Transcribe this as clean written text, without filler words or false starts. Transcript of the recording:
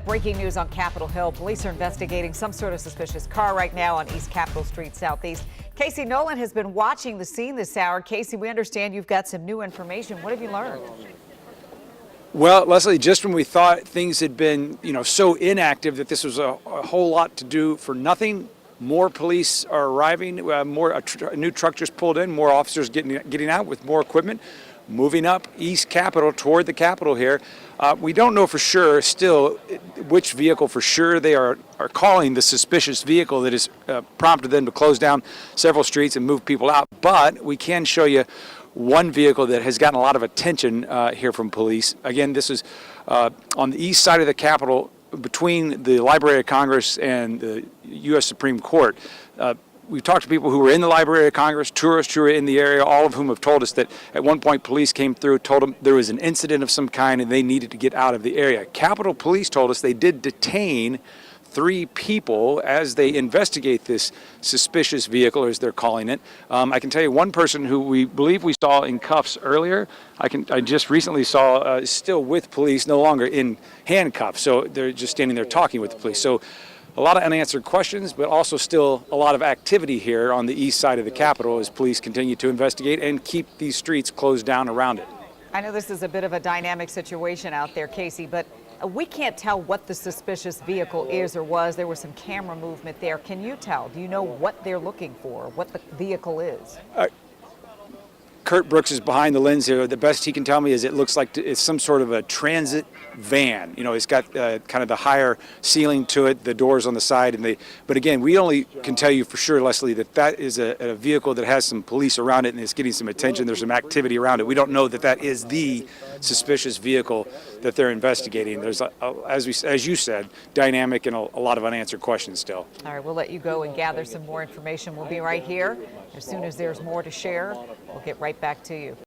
Breaking news on Capitol Hill. Police are investigating some sort of suspicious car right now on East Capitol Street Southeast. Casey Nolan has been watching the scene this hour. Casey, we understand you've got some new information. What have you learned? Well, Leslie, just when we thought things had been, so inactive that this was a whole lot to do for nothing, more police are arriving. A new truck just pulled in. More officers getting out with more equipment, moving up East Capitol toward the Capitol here. We don't know for sure still which vehicle for sure they are calling the suspicious vehicle that has prompted them to close down several streets and move people out. But we can show you one vehicle that has gotten a lot of attention here from police. Again, this is on the east side of the Capitol between the Library of Congress and the U.S. Supreme Court. We've talked to people who were in the Library of Congress, tourists who were in the area, all of whom have told us that at one point police came through, told them there was an incident of some kind and they needed to get out of the area. Capitol Police told us they did detain 3 people as they investigate this suspicious vehicle, as they're calling it. I can tell you one person who we believe we saw in cuffs earlier. I just recently saw is still with police, no longer in handcuffs. So they're just standing there talking with the police. So a lot of unanswered questions, but also still a lot of activity here on the east side of the Capitol as police continue to investigate and keep these streets closed down around it. I know this is a bit of a dynamic situation out there, Casey, but we can't tell what the suspicious vehicle is or was. There was some camera movement there. Can you tell? Do you know what they're looking for, what the vehicle is? Kurt Brooks is behind the lens here. The best he can tell me is it looks like it's some sort of a transit van. It's got kind of the higher ceiling to it, the doors on the side, but again, we only can tell you for sure, Leslie, that is a vehicle that has some police around it and is getting some attention. There's some activity around it. We don't know that is the suspicious vehicle that they're investigating. There's, as you said, dynamic and a lot of unanswered questions still. All right, we'll let you go and gather some more information. We'll be right here. As soon as there's more to share, we'll get right back to you.